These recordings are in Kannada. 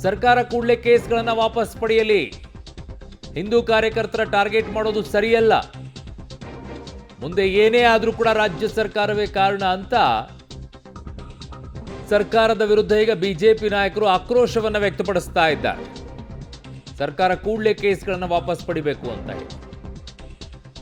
ಸರ್ಕಾರ ಕೂಡಲೇ ಕೇಸ್ಗಳನ್ನು ವಾಪಸ್ ಪಡೆಯಲಿ. ಹಿಂದೂ ಕಾರ್ಯಕರ್ತರ ಟಾರ್ಗೆಟ್ ಮಾಡೋದು ಸರಿಯಲ್ಲ. ಮುಂದೆ ಏನೇ ಆದರೂ ಕೂಡ ರಾಜ್ಯ ಸರ್ಕಾರವೇ ಕಾರಣ ಅಂತ ಸರ್ಕಾರದ ವಿರುದ್ಧ ಈಗ ಬಿಜೆಪಿ ನಾಯಕರು ಆಕ್ರೋಶವನ್ನು ವ್ಯಕ್ತಪಡಿಸ್ತಾ ಇದ್ದಾರೆ. ಸರ್ಕಾರ ಕೂಡಲೇ ಕೇಸ್ಗಳನ್ನು ವಾಪಸ್ ಪಡಿಬೇಕು ಅಂತ ಹೇಳಿ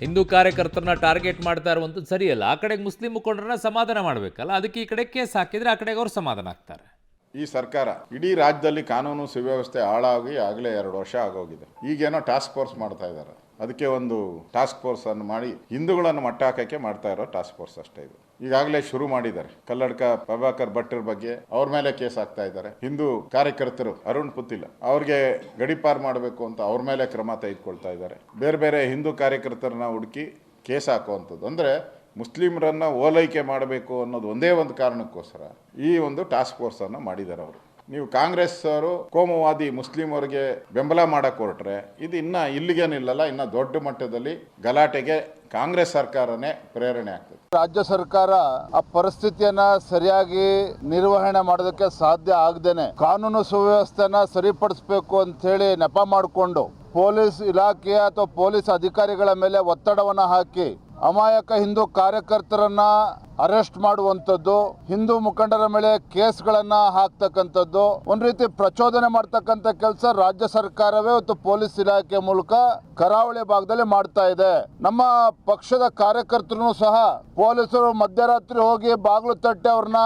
ಹಿಂದೂ ಕಾರ್ಯಕರ್ತರನ್ನ ಟಾರ್ಗೆಟ್ ಮಾಡ್ತಾ ಇರುವಂಥದ್ದು ಸರಿಯಲ್ಲ. ಆ ಕಡೆಗೆ ಮುಸ್ಲಿಂ ಮುಖಂಡರನ್ನ ಸಮಾಧಾನ ಮಾಡಬೇಕಲ್ಲ, ಅದಕ್ಕೆ ಈ ಕಡೆ ಕೇಸ್ ಹಾಕಿದ್ರೆ ಆ ಕಡೆಗೆ ಅವ್ರು ಸಮಾಧಾನ ಆಗ್ತಾರೆ. ಈ ಸರ್ಕಾರ ಇಡೀ ರಾಜ್ಯದಲ್ಲಿ ಕಾನೂನು ಸುವ್ಯವಸ್ಥೆ ಹಾಳಾಗಿ ಆಗಲೇ 2 ವರ್ಷ ಆಗೋಗಿದೆ. ಈಗೇನೋ ಟಾಸ್ಕ್ ಫೋರ್ಸ್ ಮಾಡ್ತಾ ಇದ್ದಾರೆ. ಅದಕ್ಕೆ ಒಂದು ಟಾಸ್ಕ್ ಫೋರ್ಸ್ ಅನ್ನು ಮಾಡಿ ಹಿಂದೂಗಳನ್ನು ಮಟ್ಟ ಹಾಕಕ್ಕೆ ಮಾಡ್ತಾ ಇರೋ ಟಾಸ್ಕ್ ಫೋರ್ಸ್ ಅಷ್ಟೇ ಇದು. ಈಗಾಗಲೇ ಶುರು ಮಾಡಿದ್ದಾರೆ. ಕಲ್ಲಡ್ಕ ಪ್ರಭಾಕರ್ ಭಟ್ರ ಬಗ್ಗೆ ಅವ್ರ ಮೇಲೆ ಕೇಸ್ ಹಾಕ್ತಾ ಇದ್ದಾರೆ. ಹಿಂದೂ ಕಾರ್ಯಕರ್ತರು ಅರುಣ್ ಪುತ್ತಿಲ ಅವ್ರಿಗೆ ಗಡಿಪಾರು ಮಾಡಬೇಕು ಅಂತ ಅವ್ರ ಮೇಲೆ ಕ್ರಮ ತೆಗೆದುಕೊಳ್ತಾ ಇದ್ದಾರೆ. ಬೇರೆ ಬೇರೆ ಹಿಂದೂ ಕಾರ್ಯಕರ್ತರನ್ನ ಹುಡುಕಿ ಕೇಸ್ ಹಾಕುವಂಥದ್ದು ಅಂದರೆ ಮುಸ್ಲಿಮರನ್ನ ಓಲೈಕೆ ಮಾಡಬೇಕು ಅನ್ನೋದು ಒಂದೇ ಒಂದು ಕಾರಣಕ್ಕೋಸ್ಕರ ಈ ಒಂದು ಟಾಸ್ಕ್ ಫೋರ್ಸ್ ಅನ್ನು ಮಾಡಿದ್ದಾರೆ ಅವರು. ನೀವು ಕಾಂಗ್ರೆಸ್ ಅವರು ಕೋಮುವಾದಿ ಮುಸ್ಲಿಮರಿಗೆ ಬೆಂಬಲ ಮಾಡಕ್ಕೆ ಹೊರಟ್ರೆ ಇದು ಇನ್ನ ಇಲ್ಲಿಗೆ ನಿಲ್ಲಲ್ಲ, ಇನ್ನ ದೊಡ್ಡ ಮಟ್ಟದಲ್ಲಿ ಗಲಾಟೆಗೆ ಕಾಂಗ್ರೆಸ್ ಸರ್ಕಾರನೇ ಪ್ರೇರಣೆ ಆಗ್ತದೆ. ರಾಜ್ಯ ಸರ್ಕಾರ ಆ ಪರಿಸ್ಥಿತಿಯನ್ನ ಸರಿಯಾಗಿ ನಿರ್ವಹಣೆ ಮಾಡೋದಕ್ಕೆ ಸಾಧ್ಯ ಆಗದೇನೆ ಕಾನೂನು ಸುವ್ಯವಸ್ಥೆನ ಸರಿಪಡಿಸಬೇಕು ಅಂತ ಹೇಳಿ ನೆಪ ಮಾಡಿಕೊಂಡು ಪೊಲೀಸ್ ಇಲಾಖೆಯ ಅಥವಾ ಪೊಲೀಸ್ ಅಧಿಕಾರಿಗಳ ಮೇಲೆ ಒತ್ತಡವನ್ನು ಹಾಕಿ ಅಮಾಯಕ ಹಿಂದೂ ಕಾರ್ಯಕರ್ತರನ್ನ ಅರೆಸ್ಟ್ ಮಾಡುವಂಥದ್ದು, ಹಿಂದೂ ಮುಖಂಡರ ಮೇಲೆ ಕೇಸ್ಗಳನ್ನ ಹಾಕ್ತಕ್ಕಂಥದ್ದು, ಒಂದು ರೀತಿ ಪ್ರಚೋದನೆ ಮಾಡ್ತಕ್ಕಂಥ ಕೆಲಸ ರಾಜ್ಯ ಸರ್ಕಾರವೇ ಮತ್ತು ಪೊಲೀಸ್ ಇಲಾಖೆ ಮೂಲಕ ಕರಾವಳಿ ಭಾಗದಲ್ಲಿ ಮಾಡ್ತಾ ಇದೆ. ನಮ್ಮ ಪಕ್ಷದ ಕಾರ್ಯಕರ್ತರು ಸಹ ಪೊಲೀಸರು ಮಧ್ಯರಾತ್ರಿ ಹೋಗಿ ಬಾಗಿಲು ತಟ್ಟಿ ಅವ್ರನ್ನ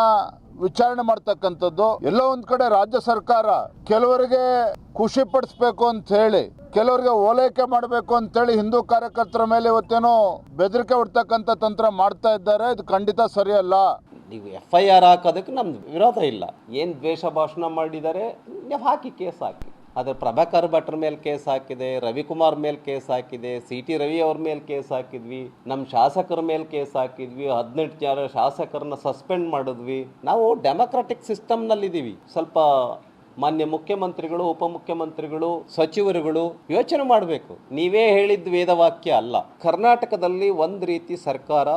ವಿಚಾರಣೆ ಮಾಡ್ತಕ್ಕಂಥದ್ದು. ಎಲ್ಲೋ ಒಂದ್ ಕಡೆ ರಾಜ್ಯ ಸರ್ಕಾರ ಕೆಲವರಿಗೆ ಖುಷಿ ಪಡಿಸ್ಬೇಕು ಅಂತ ಹೇಳಿ, ಕೆಲವರಿಗೆ ಓಲೈಕೆ ಮಾಡಬೇಕು ಅಂತ ಹೇಳಿ ಹಿಂದೂ ಕಾರ್ಯಕರ್ತರ ಮೇಲೆ ಇವತ್ತೇನೋ ಬೆದರಿಕೆ ಹೊಡ್ತಕ್ಕಂಥ ತಂತ್ರ ಮಾಡ್ತಾ ಇದ್ದಾರೆ. ಇದು ಖಂಡಿತ ಸರಿಯಲ್ಲ. ನೀವು FIR ಹಾಕೋದಕ್ಕೆ ನಮ್ದು ವಿರೋಧ ಇಲ್ಲ. ಏನು ದ್ವೇಷ ಭಾಷಣ ಮಾಡಿದ್ದಾರೆ ನೀವು ಹಾಕಿ, ಕೇಸ್ ಹಾಕಿ. ಆದರೆ ಪ್ರಭಾಕರ್ ಭಟ್ರ ಮೇಲೆ ಕೇಸ್ ಹಾಕಿದೆ, ರವಿಕುಮಾರ್ ಮೇಲೆ ಕೇಸ್ ಹಾಕಿದೆ, CT ರವಿ ಅವ್ರ ಮೇಲೆ ಕೇಸ್ ಹಾಕಿದ್ವಿ, ನಮ್ಮ ಶಾಸಕರ ಮೇಲೆ ಕೇಸ್ ಹಾಕಿದ್ವಿ, 18 ಜನ ಶಾಸಕರನ್ನ ಸಸ್ಪೆಂಡ್ ಮಾಡಿದ್ವಿ. ನಾವು ಡೆಮೊಕ್ರಾಟಿಕ್ ಸಿಸ್ಟಮ್ನಲ್ಲಿದ್ದೀವಿ. ಸ್ವಲ್ಪ ಮಾನ್ಯ ಮುಖ್ಯಮಂತ್ರಿಗಳು, ಉಪಮುಖ್ಯಮಂತ್ರಿಗಳು, ಸಚಿವರುಗಳು ಯೋಚನೆ ಮಾಡಬೇಕು. ನೀವೇ ಹೇಳಿದ ವೇದವಾಕ್ಯ ಅಲ್ಲ. ಕರ್ನಾಟಕದಲ್ಲಿ ಒಂದು ರೀತಿ ಸರ್ಕಾರ